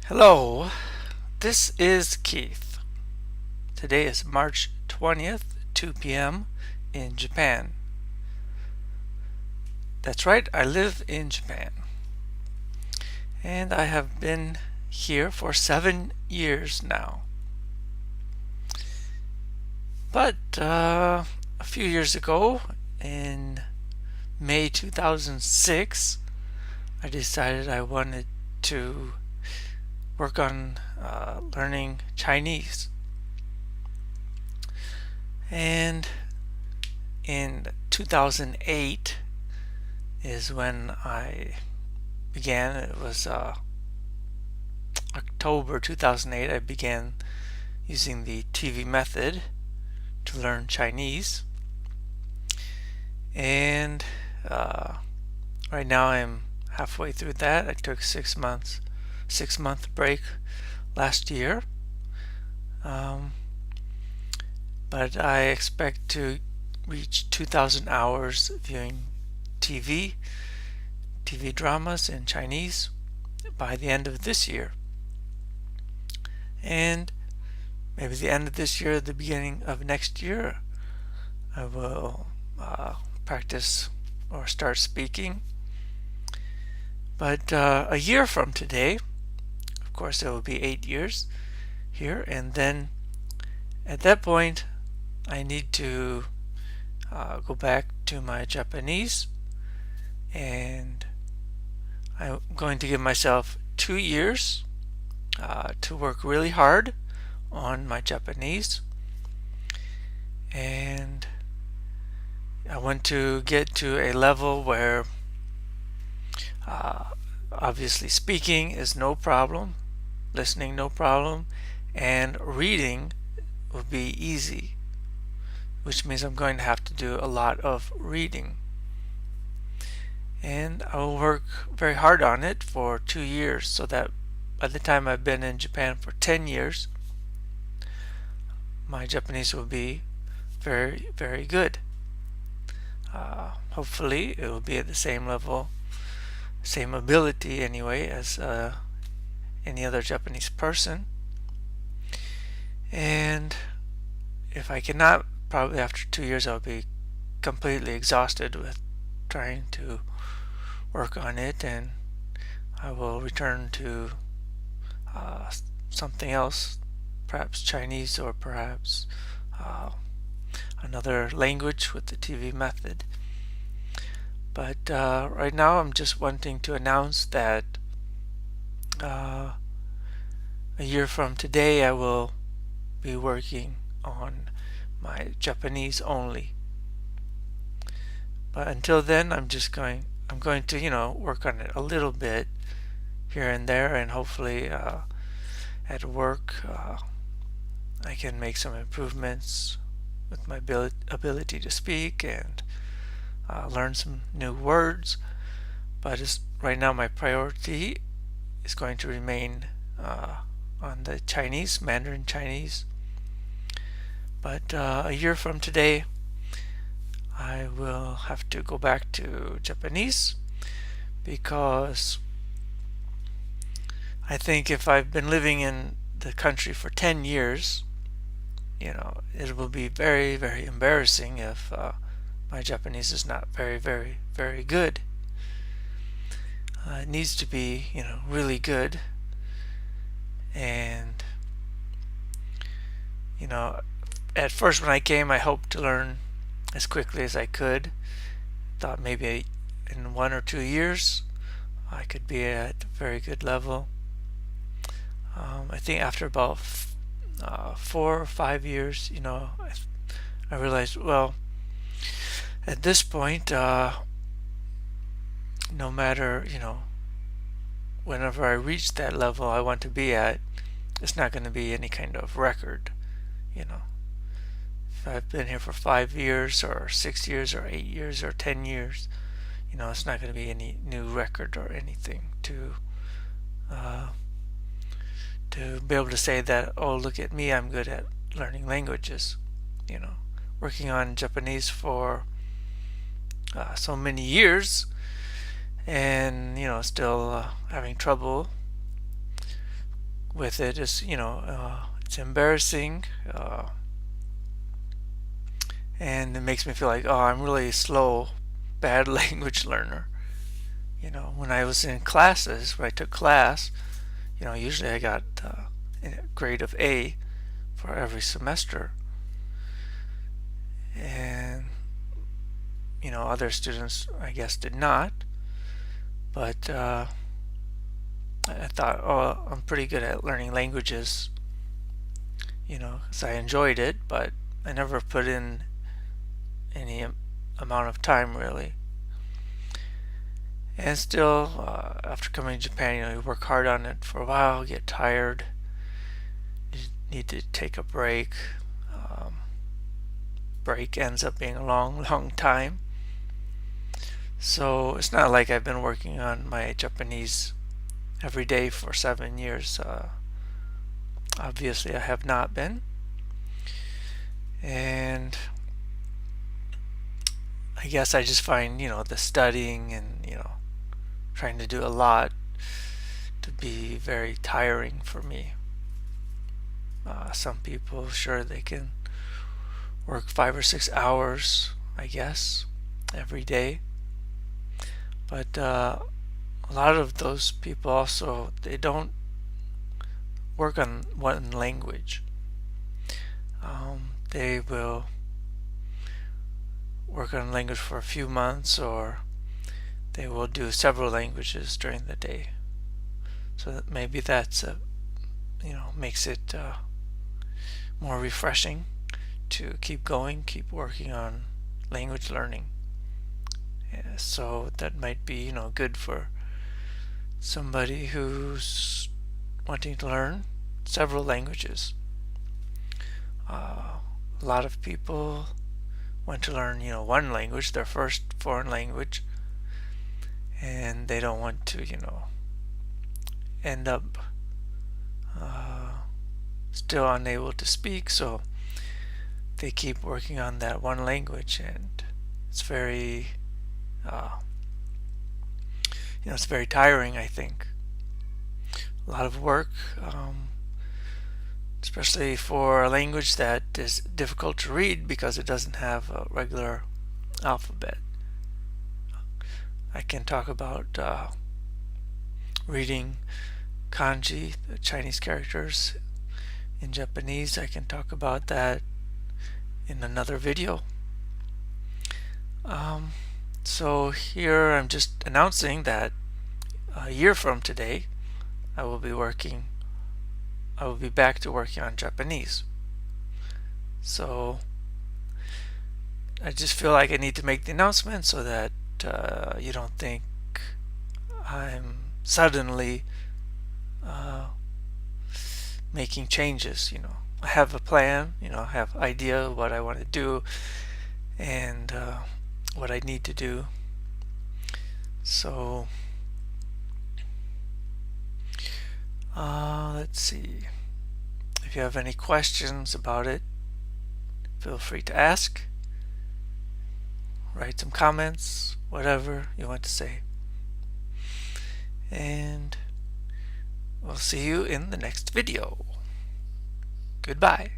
Hello, this is Keith. Today is March 20th, 2 p.m. in Japan. That's right, I live in Japan. And I have been here for 7 years now. But a few years ago, in May 2006, I decided I wanted to work on learning Chinese. And in 2008 is when I began. It was October 2008. I began using the TV method to learn Chinese. And right now I'm halfway through that. I took 6-month break last year. But I expect to reach 2,000 hours viewing TV dramas in Chinese by the end of this year. And maybe the end of this year, the beginning of next year, I will practice or start speaking. But a year from today, of course, it will be 8 years here, and then at that point, I need to go back to my Japanese, and I'm going to give myself 2 years to work really hard on my Japanese. And I want to get to a level where obviously speaking is no problem, listening no problem, and reading will be easy, which means I'm going to have to do a lot of reading. And I will work very hard on it for 2 years so that by the time I've been in Japan for 10 years, my Japanese will be very, very good. Hopefully it will be at the same level, same ability anyway, as any other Japanese person. And if I cannot, probably after 2 years I'll be completely exhausted with trying to work on it, and I will return to something else, perhaps Chinese or perhaps another language with the TV method. But right now I'm just wanting to announce that a year from today I will be working on my Japanese only. But until then, I'm going to work on it a little bit here and there, and hopefully at work I can make some improvements with my ability to speak and learn some new words. But right now my priority is going to remain on the Chinese, Mandarin Chinese. But a year from today, I will have to go back to Japanese, because I think if I've been living in the country for 10 years, it will be very, very embarrassing if my Japanese is not very, very, very good. It needs to be, really good. And, at first when I came, I hoped to learn as quickly as I could. Thought maybe in 1 or 2 years I could be at a very good level. I think after about 4 or 5 years, I realized, well, at this point, no matter, whenever I reach that level I want to be at, it's not going to be any kind of record. If I've been here for 5 years or 6 years or 8 years or 10 years, it's not going to be any new record or anything to be able to say that, oh, look at me, I'm good at learning languages. Working on Japanese for so many years, and still having trouble with it is, it's embarrassing, and it makes me feel like, oh, I'm really slow, bad language learner. When I was in classes, when I took class, usually I got a grade of A for every semester, and other students, I guess, did not. But I thought, oh, I'm pretty good at learning languages, because I enjoyed it, but I never put in any amount of time really. And still, after coming to Japan, you work hard on it for a while, get tired, you need to take a break. Break ends up being a long, long time. So it's not like I've been working on my Japanese every day for 7 years. Obviously, I have not been. And I guess I just find, the studying and, trying to do a lot to be very tiring for me. Some people, sure, they can work 5 or 6 hours, I guess, every day. But a lot of those people also, they don't work on one language. They will work on language for a few months, or they will do several languages during the day. So that maybe that's makes it more refreshing to keep going, keep working on language learning. Yeah, so that might be good for somebody who's wanting to learn several languages. A lot of people want to learn one language, their first foreign language, and they don't want to end up still unable to speak, so they keep working on that one language, and it's very it's very tiring, I think. A lot of work, especially for a language that is difficult to read because it doesn't have a regular alphabet. I can talk about reading kanji, the Chinese characters, in Japanese. I can talk about that in another video. So here I'm just announcing that a year from today I will be back to working on Japanese. So I just feel like I need to make the announcement so that you don't think I'm suddenly making changes. I have a plan, I have idea what I want to do and what I need to do. So let's see. If you have any questions about it, feel free to ask. Write some comments, whatever you want to say. And we'll see you in the next video. Goodbye.